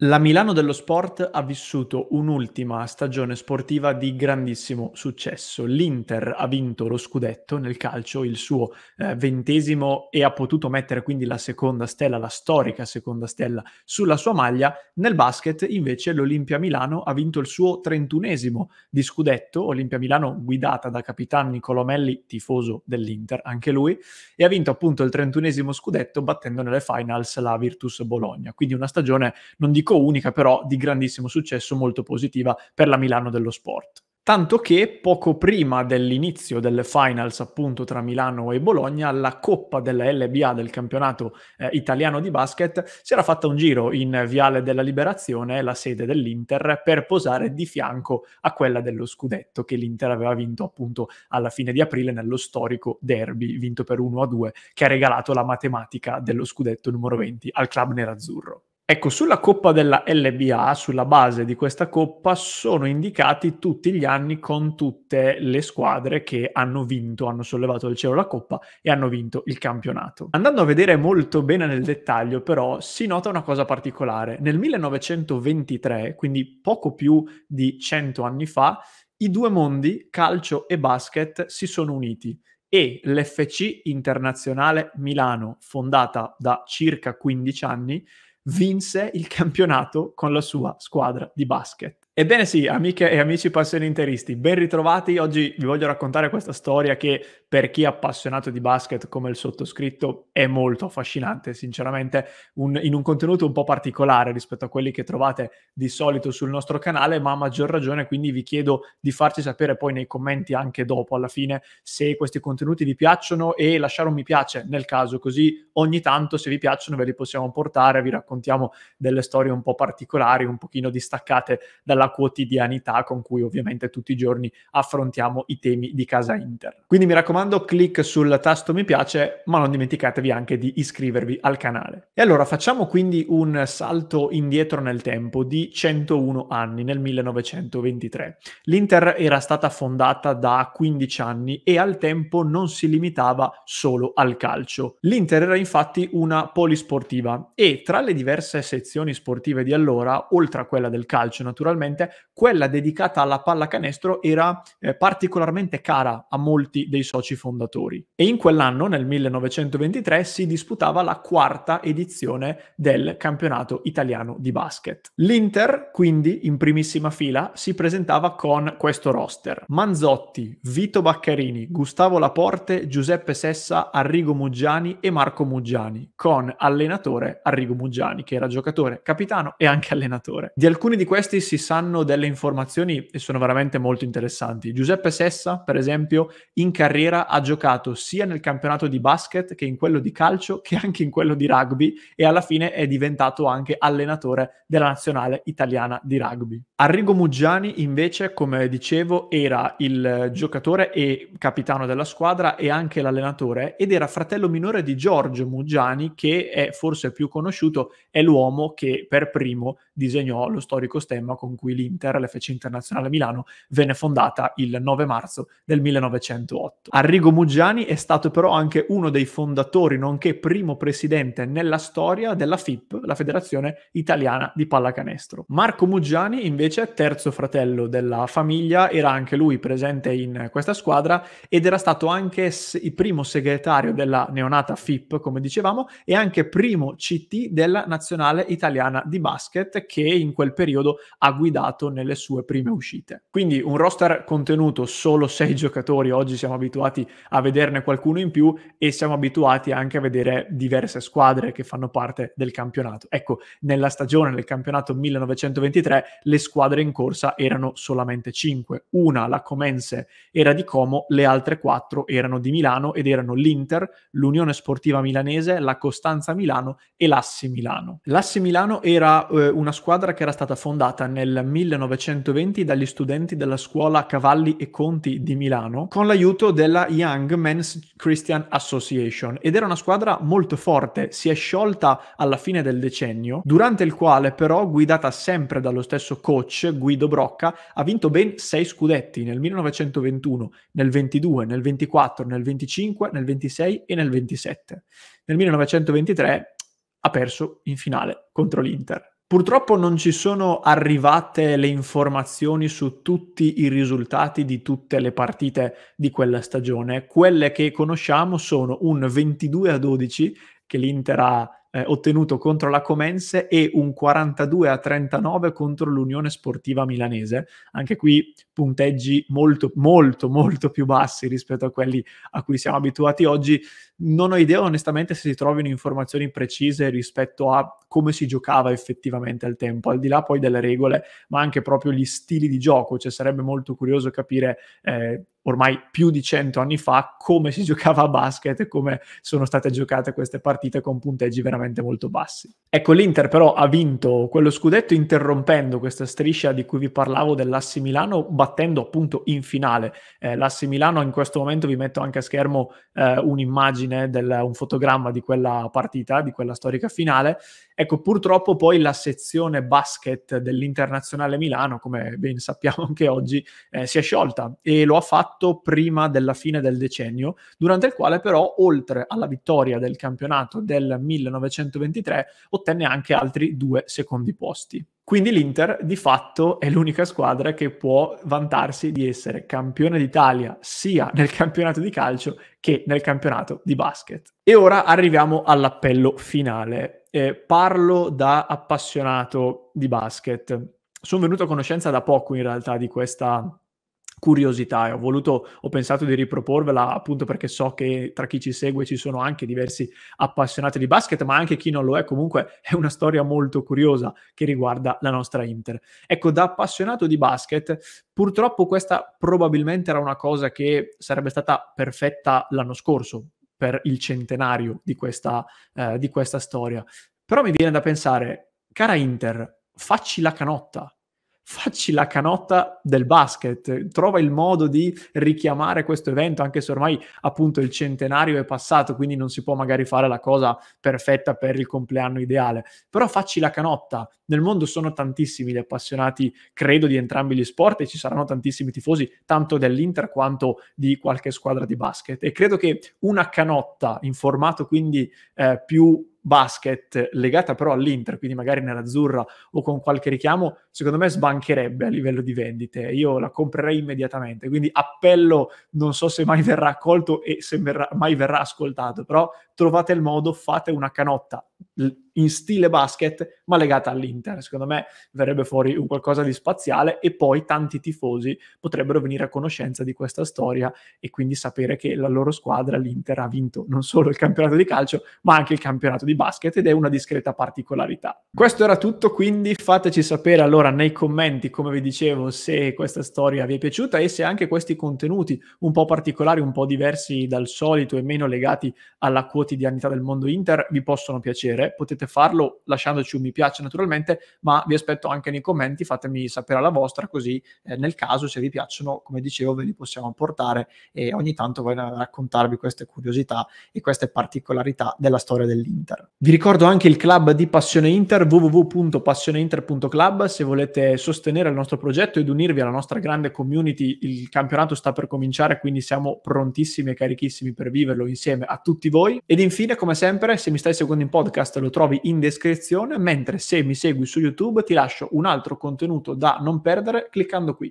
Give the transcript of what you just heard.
La Milano dello sport ha vissuto un'ultima stagione sportiva di grandissimo successo. L'Inter ha vinto lo scudetto nel calcio, il suo 20° e ha potuto mettere quindi la seconda stella, la storica seconda stella sulla sua maglia. Nel basket invece l'Olimpia Milano ha vinto il suo 31° di scudetto, Olimpia Milano guidata da capitano Nicolò Melli, tifoso dell'Inter anche lui, e ha vinto appunto il 31° scudetto battendo nelle finals la Virtus Bologna. Quindi una stagione, non dico unica, però di grandissimo successo, molto positiva per la Milano dello sport. Tanto che poco prima dell'inizio delle finals appunto tra Milano e Bologna, la Coppa della LBA del campionato italiano di basket si era fatta un giro in Viale della Liberazione, la sede dell'Inter, per posare di fianco a quella dello scudetto che l'Inter aveva vinto appunto alla fine di aprile nello storico derby vinto per 1-2 che ha regalato la matematica dello scudetto numero 20 al club nerazzurro. Ecco, sulla Coppa della LBA, sulla base di questa Coppa, sono indicati tutti gli anni con tutte le squadre che hanno vinto, hanno sollevato dal cielo la Coppa e hanno vinto il campionato. Andando a vedere molto bene nel dettaglio, però, si nota una cosa particolare. Nel 1923, quindi poco più di 100 anni fa, i due mondi, calcio e basket, si sono uniti e l'FC Internazionale Milano, fondata da circa 15 anni, vinse il campionato con la sua squadra di basket. Ebbene sì, amiche e amici passioniteristi, ben ritrovati. Oggi vi voglio raccontare questa storia che per chi è appassionato di basket come il sottoscritto è molto affascinante, sinceramente, in un contenuto un po' particolare rispetto a quelli che trovate di solito sul nostro canale, ma a maggior ragione quindi vi chiedo di farci sapere poi nei commenti anche dopo, alla fine, se questi contenuti vi piacciono e lasciare un mi piace nel caso, così ogni tanto se vi piacciono ve li possiamo portare, vi raccontiamo delle storie un po' particolari, un pochino distaccate dalla quotidianità con cui ovviamente tutti i giorni affrontiamo i temi di casa Inter. Quindi mi raccomando, clic sul tasto mi piace, ma non dimenticatevi anche di iscrivervi al canale. E allora facciamo quindi un salto indietro nel tempo di 101 anni, nel 1923. L'Inter era stata fondata da 15 anni e al tempo non si limitava solo al calcio. L'Inter era infatti una polisportiva e tra le diverse sezioni sportive di allora, oltre a quella del calcio naturalmente, quella dedicata alla pallacanestro era particolarmente cara a molti dei soci fondatori. E in quell'anno, nel 1923, si disputava la quarta edizione del campionato italiano di basket. L'Inter, quindi, in primissima fila, si presentava con questo roster: Manzotti, Vito Baccarini, Gustavo Laporte, Giuseppe Sessa, Arrigo Muggiani e Marco Muggiani, con allenatore Arrigo Muggiani, che era giocatore, capitano e anche allenatore. Di alcuni di questi si sanno delle informazioni e sono veramente molto interessanti. Giuseppe Sessa, per esempio, in carriera ha giocato sia nel campionato di basket che in quello di calcio che anche in quello di rugby e alla fine è diventato anche allenatore della nazionale italiana di rugby. Arrigo Muggiani invece, come dicevo, era il giocatore e capitano della squadra e anche l'allenatore ed era fratello minore di Giorgio Muggiani, che è forse più conosciuto, è l'uomo che per primo disegnò lo storico stemma con cui l'Inter, l'FC Internazionale Milano, venne fondata il 9 marzo del 1908. Arrigo Muggiani è stato però anche uno dei fondatori, nonché primo presidente nella storia della FIP, la Federazione Italiana di Pallacanestro. Marco Muggiani, invece, terzo fratello della famiglia, era anche lui presente in questa squadra ed era stato anche il primo segretario della neonata FIP, come dicevamo, e anche primo CT della Nazionale Italiana di Basket, che in quel periodo ha guidato nelle sue prime uscite. Quindi un roster contenuto solo 6 giocatori, oggi siamo abituati a vederne qualcuno in più e siamo abituati anche a vedere diverse squadre che fanno parte del campionato. Ecco, nella stagione del campionato 1923 le squadre in corsa erano solamente 5. Una, la Comense, era di Como, le altre 4 erano di Milano ed erano l'Inter, l'Unione Sportiva Milanese, la Costanza Milano e l'Assi Milano. L'Assi Milano era una squadra che era stata fondata nel 1920 dagli studenti della scuola Cavalli e Conti di Milano con l'aiuto della Young Men's Christian Association ed era una squadra molto forte, si è sciolta alla fine del decennio, durante il quale però, guidata sempre dallo stesso coach Guido Brocca, ha vinto ben 6 scudetti nel 1921, nel 22, nel 24, nel 25, nel 26 e nel 27. Nel 1923 ha perso in finale contro l'Inter. Purtroppo non ci sono arrivate le informazioni su tutti i risultati di tutte le partite di quella stagione. Quelle che conosciamo sono un 22-12 che l'Inter ha ottenuto contro la Comense e un 42-39 contro l'Unione Sportiva Milanese. Anche qui punteggi molto, molto, molto più bassi rispetto a quelli a cui siamo abituati oggi. Non ho idea onestamente se si trovino informazioni precise rispetto a come si giocava effettivamente al tempo, al di là poi delle regole, ma anche proprio gli stili di gioco. Cioè sarebbe molto curioso capire ormai più di 100 anni fa come si giocava a basket e come sono state giocate queste partite con punteggi veramente molto bassi. Ecco, l'Inter però ha vinto quello scudetto interrompendo questa striscia di cui vi parlavo dell'Assi Milano, battendo appunto in finale l'Assi Milano. In questo momento vi metto anche a schermo un'immagine, un fotogramma di quella partita, di quella storica finale. Ecco, purtroppo poi la sezione basket dell'Internazionale Milano, come ben sappiamo anche oggi, si è sciolta e lo ha fatto prima della fine del decennio, durante il quale però, oltre alla vittoria del campionato del 1923, ottenne anche altri 2 secondi posti. Quindi l'Inter di fatto è l'unica squadra che può vantarsi di essere campione d'Italia sia nel campionato di calcio che nel campionato di basket. E ora arriviamo all'appello finale. Parlo da appassionato di basket. Sono venuto a conoscenza da poco in realtà di questa curiosità e ho pensato di riproporvela appunto perché so che tra chi ci segue ci sono anche diversi appassionati di basket, ma anche chi non lo è. Comunque è una storia molto curiosa che riguarda la nostra Inter. Ecco, da appassionato di basket, purtroppo questa probabilmente era una cosa che sarebbe stata perfetta l'anno scorso per il centenario di questa storia. Però mi viene da pensare, cara Inter, facci la canotta. Facci la canotta del basket, trova il modo di richiamare questo evento, anche se ormai appunto il centenario è passato, quindi non si può magari fare la cosa perfetta per il compleanno ideale, però facci la canotta. Nel mondo sono tantissimi gli appassionati, credo, di entrambi gli sport e ci saranno tantissimi tifosi, tanto dell'Inter quanto di qualche squadra di basket, e credo che una canotta in formato quindi più basket legata però all'Inter, quindi magari nell'azzurra o con qualche richiamo, secondo me sbancherebbe a livello di vendite. Io la comprerei immediatamente, quindi appello, non so se mai verrà accolto e se mai verrà ascoltato, però trovate il modo, fate una canotta in stile basket ma legata all'Inter. Secondo me verrebbe fuori un qualcosa di spaziale e poi tanti tifosi potrebbero venire a conoscenza di questa storia e quindi sapere che la loro squadra, l'Inter, ha vinto non solo il campionato di calcio ma anche il campionato di basket, ed è una discreta particolarità. Questo era tutto, quindi fateci sapere allora nei commenti, come vi dicevo, se questa storia vi è piaciuta e se anche questi contenuti un po' particolari, un po' diversi dal solito e meno legati alla quotidianità del mondo Inter vi possono piacere. Potete farlo lasciandoci un mi piace naturalmente, ma vi aspetto anche nei commenti, fatemi sapere la vostra, così nel caso, se vi piacciono, come dicevo, ve li possiamo portare e ogni tanto voglio raccontarvi queste curiosità e queste particolarità della storia dell'Inter. Vi ricordo anche il club di Passione Inter, www.passioneinter.club, se volete sostenere il nostro progetto ed unirvi alla nostra grande community. Il campionato sta per cominciare, quindi siamo prontissimi e carichissimi per viverlo insieme a tutti voi. Ed infine, come sempre, se mi stai seguendo in podcast lo trovi in descrizione, mentre se mi segui su YouTube ti lascio un altro contenuto da non perdere cliccando qui.